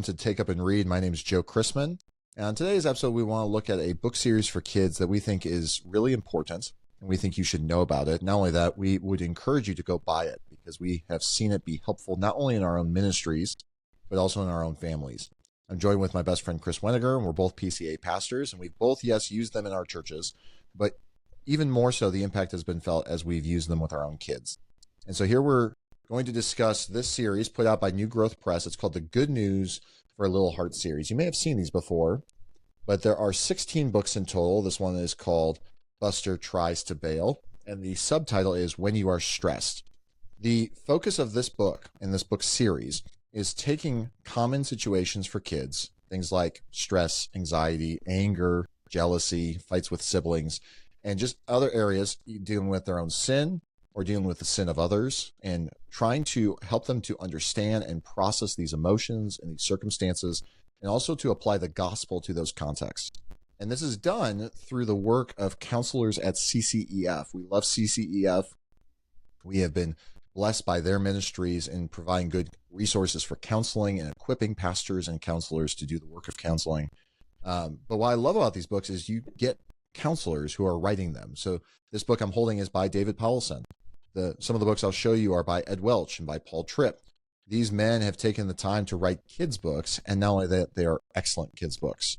welcome to Take Up and Read. My name is Joe Chrisman. And on today's episode, we want to look at a book series for kids that we think is really important and we think you should know about it. Not only that, we would encourage you to go buy it because we have seen it be helpful not only in our own ministries, but also in our own families. I'm joined with my best friend, Chris Weniger, and we're both PCA pastors, and we've both, yes, used them in our churches, but even more so, the impact has been felt as we've used them with our own kids. And so here we're going to discuss this series put out by New Growth Press. It's called the Good News for a Little Heart series. You may have seen these before, but there are 16 books in total. This one is called Buster Tries to Bail, and the subtitle is When You Are Stressed. The focus of this book and this book series is taking common situations for kids, things like stress, anxiety, anger, jealousy, fights with siblings, and just other areas dealing with their own sin or dealing with the sin of others, and trying to help them to understand and process these emotions and these circumstances, and also to apply the gospel to those contexts. And this is done through the work of counselors at CCEF. We love CCEF. We have been blessed by their ministries in providing good resources for counseling and equipping pastors and counselors to do the work of counseling. But what I love about these books is you get counselors who are writing them. So this book I'm holding is by David Powlison. Some of the books I'll show you are by Ed Welch and by Paul Tripp. These men have taken the time to write kids' books, and not only that, they are excellent kids' books.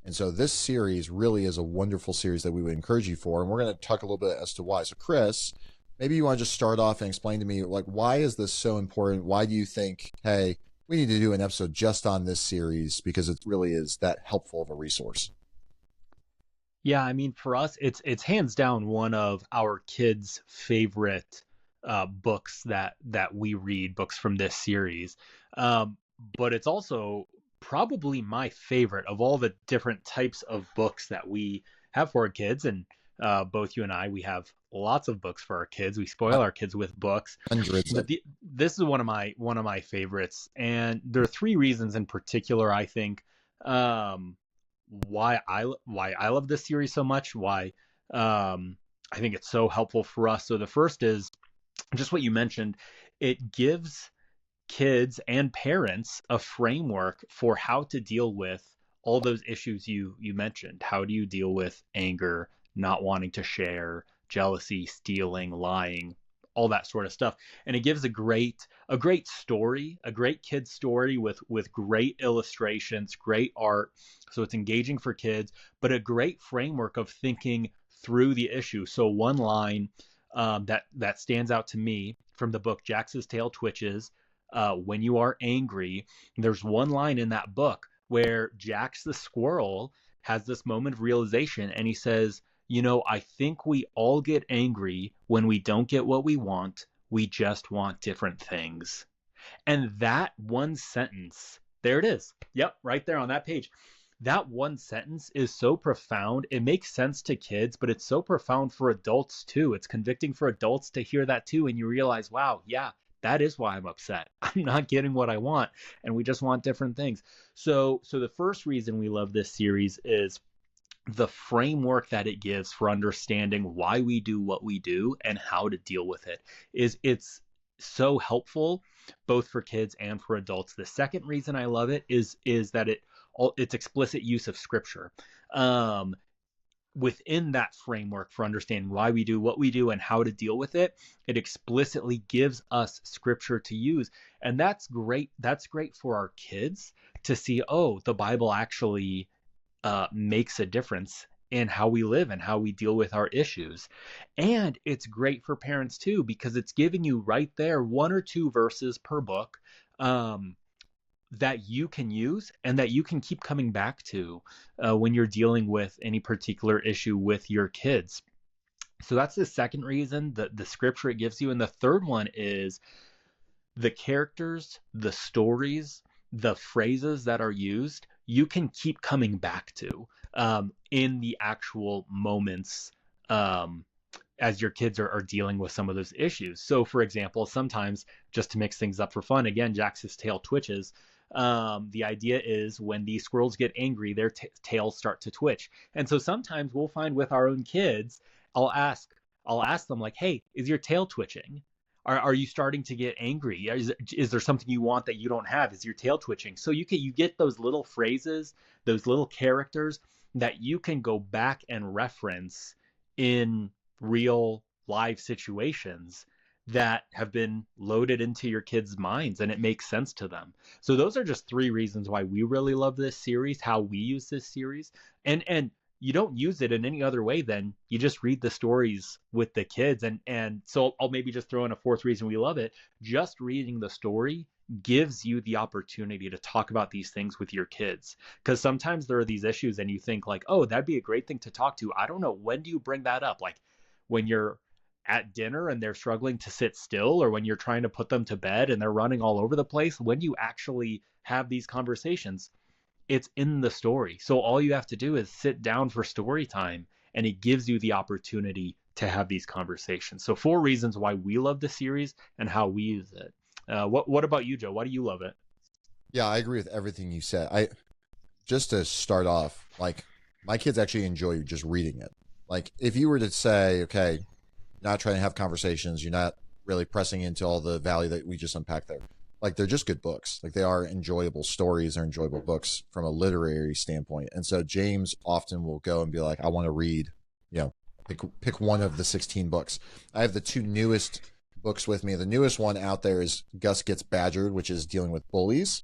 And so this series really is a wonderful series that we would encourage you for, and we're going to talk a little bit as to why. So Chris, maybe you want to just start off and explain to me, like, why is this so important? Why do you think, hey, we need to do an episode just on this series because it really is that helpful of a resource? Yeah, I mean, for us, it's hands down one of our kids' favorite books that we read, books from this series. But it's also probably my favorite of all the different types of books that we have for our kids. And both you and I, we have lots of books for our kids. We spoil our kids with books. Hundreds. But this is one of my favorites, and there are three reasons in particular, I think. Why I love this series so much, why I think it's so helpful for us. So the first is just what you mentioned. It gives kids and parents a framework for how to deal with all those issues you mentioned. How do you deal with anger, not wanting to share, jealousy, stealing, lying, all that sort of stuff. And it gives a great story, a great kid's story with great illustrations, great art. So it's engaging for kids, but a great framework of thinking through the issue. So one line that stands out to me from the book Jax's Tail Twitches, When You Are Angry, there's one line in that book where Jax the squirrel has this moment of realization, and he says, I think we all get angry when we don't get what we want. We just want different things. And that one sentence, there it is. Yep, right there on that page. That one sentence is so profound. It makes sense to kids, but it's so profound for adults too. It's convicting for adults to hear that too. And you realize, wow, yeah, that is why I'm upset. I'm not getting what I want, and we just want different things. So the first reason we love this series is the framework that it gives for understanding why we do what we do and how to deal with it. It's so helpful both for kids and for adults. The second reason I love it is that it's explicit use of scripture. Within that framework for understanding why we do what we do and how to deal with it, it explicitly gives us scripture to use. And that's great. That's great for our kids to see, oh, the Bible actually makes a difference in how we live and how we deal with our issues. And it's great for parents too, because it's giving you right there one or two verses per book that you can use and that you can keep coming back to when you're dealing with any particular issue with your kids. So that's the second reason, the scripture it gives you. And the third one is the characters, the stories, the phrases that are used, you can keep coming back to in the actual moments as your kids are dealing with some of those issues. So for example, sometimes, just to mix things up for fun, again, Jax's tail twitches. The idea is when these squirrels get angry, their tails start to twitch. And so sometimes we'll find with our own kids, I'll ask them like, hey, is your tail twitching? Are you starting to get angry? Is there something you want that you don't have? Is your tail twitching? So you get those little phrases, those little characters that you can go back and reference in real live situations that have been loaded into your kids' minds, and it makes sense to them. So those are just three reasons why we really love this series, how we use this series. And you don't use it in any other way than you just read the stories with the kids. And so I'll maybe just throw in a fourth reason we love it. Just reading the story gives you the opportunity to talk about these things with your kids, because sometimes there are these issues and you think like, oh, that'd be a great thing to talk to. I don't know, when do you bring that up? Like when you're at dinner and they're struggling to sit still, or when you're trying to put them to bed and they're running all over the place? When you actually have these conversations, it's in the story. So all you have to do is sit down for story time, and it gives you the opportunity to have these conversations. So four reasons why we love the series and how we use it. What about you, Joe? Why do you love it? Yeah, I agree with everything you said. I just to start off, like my kids actually enjoy just reading it. Like if you were to say, okay, you're not trying to have conversations, you're not really pressing into all the value that we just unpacked there. Like they're just good books. Like they are enjoyable stories, they're enjoyable books from a literary standpoint. And so James often will go and be like, I want to read, you know, pick one of the 16 books. I have the two newest books with me. The newest one out there is Gus Gets Badgered, which is dealing with bullies,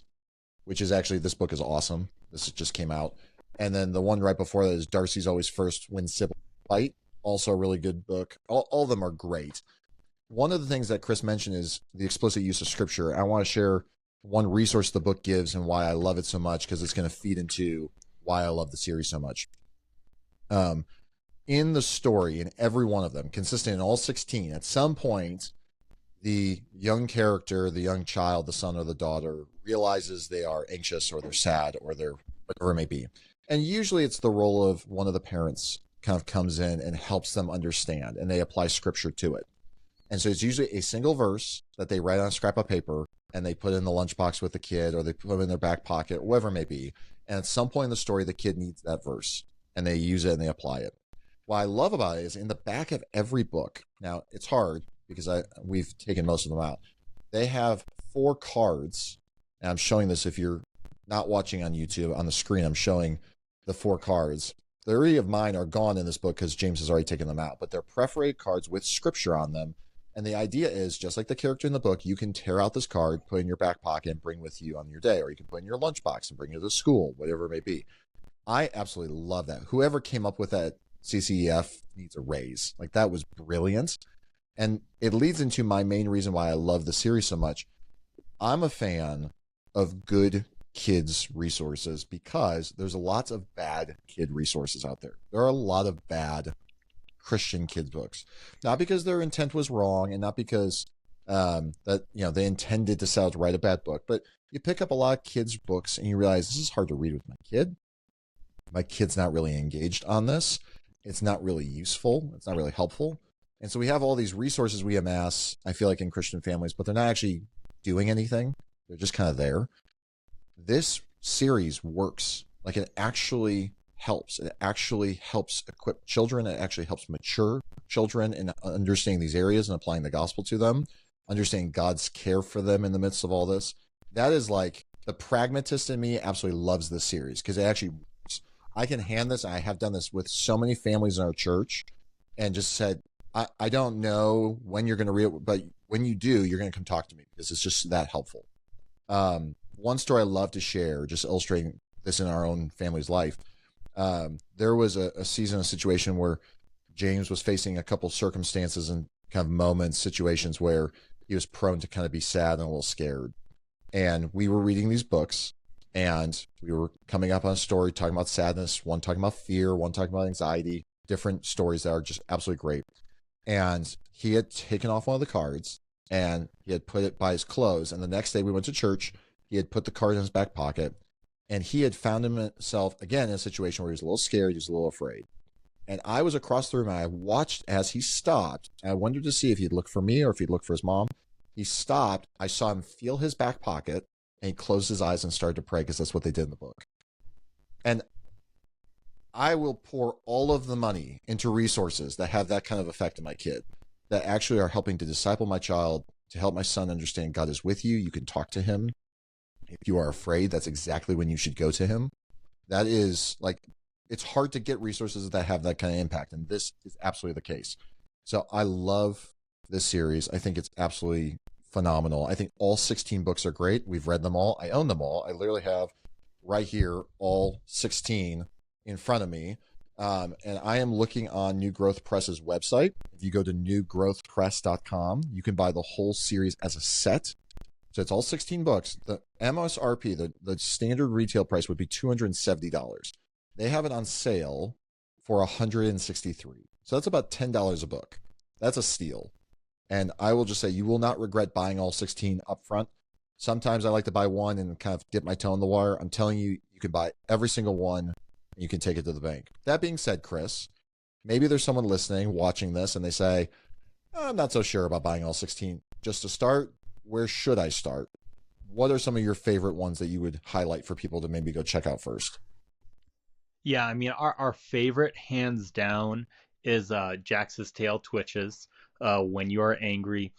which is actually, this book is awesome. This just came out. And then the one right before that is Darcy's Always First When Sybil Fight. Also a really good book. All of them are great. One of the things that Chris mentioned is the explicit use of scripture. I want to share one resource the book gives and why I love it so much, because it's going to feed into why I love the series so much. In the story, in every one of them, consistent in all 16, at some point, the young character, the young child, the son or the daughter, realizes they are anxious or they're sad or they're whatever it may be. And usually it's the role of one of the parents kind of comes in and helps them understand, and they apply scripture to it. And so it's usually a single verse that they write on a scrap of paper and they put in the lunchbox with the kid, or they put it in their back pocket, whatever it may be. And at some point in the story, the kid needs that verse and they use it and they apply it. What I love about it is in the back of every book. Now it's hard because we've taken most of them out. They have 4 cards. And I'm showing this, if you're not watching on YouTube, on the screen, I'm showing the 4 cards. 3 of mine are gone in this book because James has already taken them out, but they're perforated cards with scripture on them. And the idea is, just like the character in the book, you can tear out this card, put it in your back pocket, and bring with you on your day, or you can put it in your lunchbox and bring it to school, whatever it may be. I absolutely love that. Whoever came up with that CCEF needs a raise. Like, that was brilliant. And it leads into my main reason why I love the series so much. I'm a fan of good kids resources because there's lots of bad kid resources out there. There are a lot of bad Christian kids books, not because their intent was wrong and not because that, you know, they intended to sell to write a bad book, but you pick up a lot of kids books and you realize this is hard to read with my kid. My kid's not really engaged on this. It's not really useful. It's not really helpful. And so we have all these resources we amass, I feel like, in Christian families, but they're not actually doing anything. They're just kind of there. This series works. Like, it actually helps. It actually helps equip children. It actually helps mature children in understanding these areas and applying the gospel to them, understanding God's care for them in the midst of all this. That is, like, the pragmatist in me absolutely loves this series because it actually works. I can hand this. I have done this with so many families in our church and just said, I don't know when you're going to read it, but when you do, you're going to come talk to me because it's just that helpful. One story I love to share, just illustrating this in our own family's life. There was a season, a situation where James was facing a couple circumstances and kind of moments, situations where he was prone to kind of be sad and a little scared. And we were reading these books and we were coming up on a story talking about sadness, one talking about fear, one talking about anxiety, different stories that are just absolutely great. And he had taken off one of the cards and he had put it by his clothes. And the next day we went to church, he had put the card in his back pocket. And he had found himself, again, in a situation where he was a little scared, he was a little afraid. And I was across the room, and I watched as he stopped. And I wondered to see if he'd look for me or if he'd look for his mom. He stopped. I saw him feel his back pocket, and he closed his eyes and started to pray, because that's what they did in the book. And I will pour all of the money into resources that have that kind of effect on my kid. that actually are helping to disciple my child, to help my son understand God is with you. You can talk to him. If you are afraid, that's exactly when you should go to him. That is like, it's hard to get resources that have that kind of impact. And this is absolutely the case. So I love this series. I think it's absolutely phenomenal. I think all 16 books are great. We've read them all. I own them all. I literally have right here all 16 in front of me. And I am looking on New Growth Press's website. If you go to newgrowthpress.com, you can buy the whole series as a set. So it's all 16 books. The MSRP, the standard retail price, would be $270. They have it on sale for $163. So that's about $10 a book. That's a steal. And I will just say, you will not regret buying all 16 up front. Sometimes I like to buy one and kind of dip my toe in the water. I'm telling you, you can buy every single one and you can take it to the bank. That being said, Chris, maybe there's someone listening, watching this, and they say, I'm not so sure about buying all 16. Just to start, where should I start? What are some of your favorite ones that you would highlight for people to maybe go check out first? Yeah, I mean, our favorite, hands down, is Jax's Tail Twitches, When You Are Angry.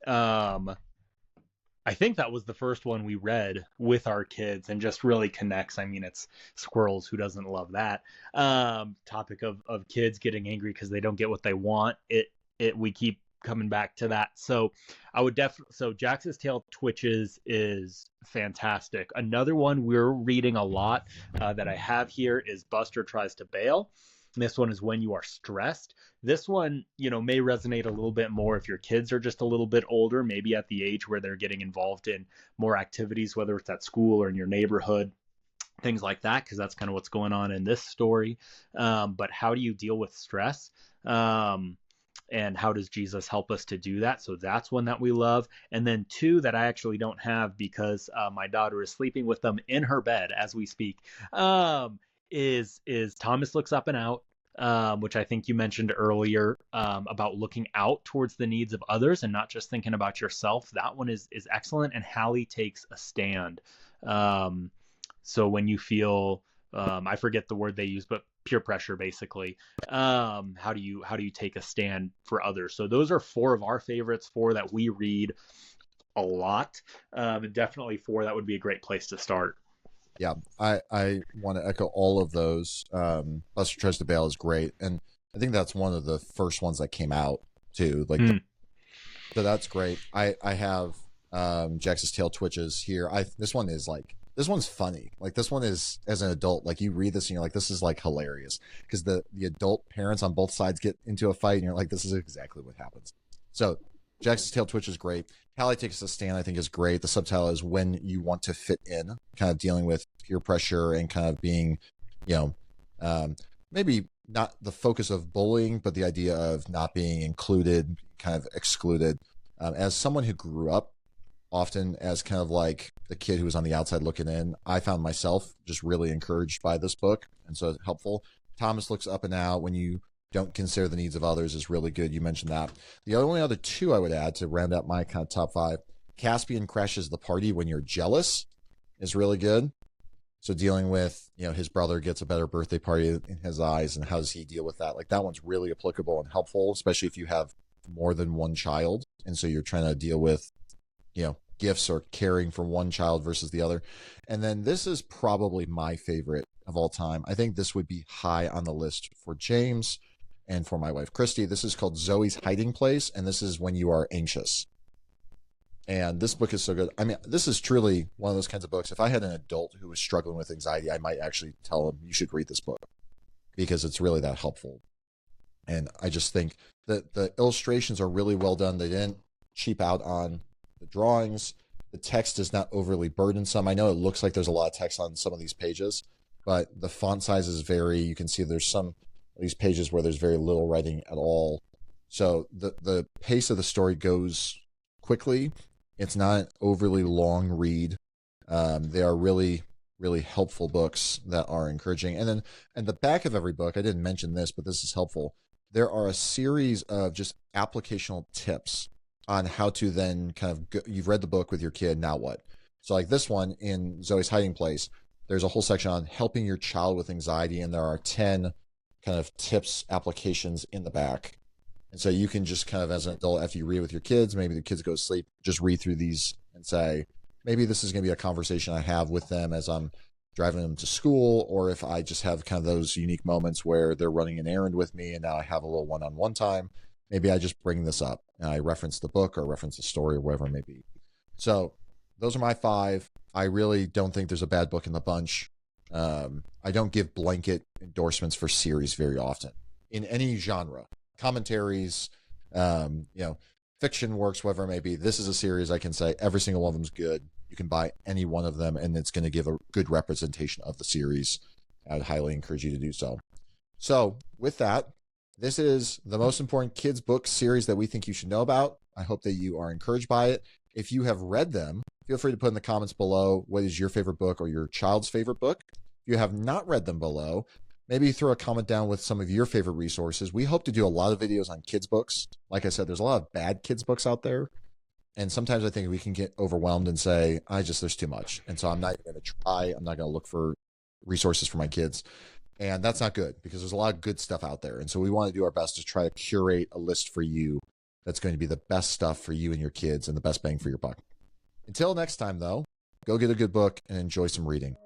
I think that was the first one we read with our kids and just really connects. I mean, it's squirrels, who doesn't love that? Topic of kids getting angry because they don't get what they want. We keep coming back to that. So I would definitely, so Jax's Tail Twitches is fantastic. Another one we're reading a lot that I have here is Buster Tries to Bail. This one is When You Are Stressed. This one, may resonate a little bit more if your kids are just a little bit older, maybe at the age where they're getting involved in more activities, whether it's at school or in your neighborhood, things like that, because that's kind of what's going on in this story. But how do you deal with stress? And how does Jesus help us to do that? So that's one that we love. And then two that I actually don't have because my daughter is sleeping with them in her bed as we speak, is Thomas Looks Up and Out, which I think you mentioned earlier, about looking out towards the needs of others and not just thinking about yourself. That one is excellent. And Hallie takes a stand. So when you feel, I forget the word they use, but peer pressure, basically, how do you take a stand for others? So those are four of our favorites, four that we read a lot. Definitely four that would be a great place to start. Yeah, I want to echo all of those. Buster Tries to Bail is great, and I think that's one of the first ones that came out too. So that's great. I have Jax's Tail Twitches here. This one's funny. Like, this one is, as an adult, like, you read this and you're like, this is like hilarious, because the adult parents on both sides get into a fight and you're like, this is exactly what happens. So Jax's Tail Twitch is great. Hallie Takes a Stand, I think, is great. The subtitle is When You Want to Fit In, kind of dealing with peer pressure and kind of being, maybe not the focus of bullying, but the idea of not being included, kind of excluded. As someone who grew up often as kind of like the kid who was on the outside looking in, I found myself just really encouraged by this book, and so it's helpful. Thomas Looks Up and Out, When You Don't Consider the Needs of Others, is really good. You mentioned that. The only other two I would add to round out my kind of top five, Caspian Crashes the Party When You're Jealous is really good. So dealing with, his brother gets a better birthday party in his eyes, and how does he deal with that? Like, that one's really applicable and helpful, especially if you have more than one child. And so you're trying to deal with, gifts or caring for one child versus the other. And then this is probably my favorite of all time. I think this would be high on the list for James and for my wife, Christy. This is called Zoe's Hiding Place, and this is When You Are Anxious. And this book is so good. I mean, this is truly one of those kinds of books. If I had an adult who was struggling with anxiety, I might actually tell them, you should read this book, because it's really that helpful. And I just think that the illustrations are really well done. They didn't cheap out on the drawings. The text is not overly burdensome. I know it looks like there's a lot of text on some of these pages, but the font size is you can see there's some of these pages where there's very little writing at all. So the pace of the story goes quickly. It's not an overly long read. They are really, really helpful books that are encouraging. And then at the back of every book, I didn't mention this, but this is helpful, there are a series of just applicational tips on how to then kind of you've read the book with your kid, now what? So like this one in Zoe's Hiding Place, there's a whole section on helping your child with anxiety, and there are 10 kind of tips, applications in the back. And so you can just kind of, as an adult, after you read with your kids, maybe the kids go to sleep, just read through these and say, maybe this is going to be a conversation I have with them as I'm driving them to school, or if I just have kind of those unique moments where they're running an errand with me and now I have a little one-on-one time, maybe I just bring this up and I reference the book or reference the story or whatever it may be. So those are my 5. I really don't think there's a bad book in the bunch. I don't give blanket endorsements for series very often in any genre. Commentaries, fiction works, whatever it may be. This is a series I can say every single one of them is good. You can buy any one of them, and it's going to give a good representation of the series. I'd highly encourage you to do so. So, with that, this is the most important kids' book series that we think you should know about. I hope that you are encouraged by it. If you have read them, feel free to put in the comments below what is your favorite book or your child's favorite book. If you have not read them below, maybe throw a comment down with some of your favorite resources. We hope to do a lot of videos on kids' books. Like I said, there's a lot of bad kids' books out there. And sometimes I think we can get overwhelmed and say, there's too much. And so I'm not going to try. I'm not going to look for resources for my kids. And that's not good because there's a lot of good stuff out there. And so we want to do our best to try to curate a list for you that's going to be the best stuff for you and your kids and the best bang for your buck. Until next time, though, go get a good book and enjoy some reading.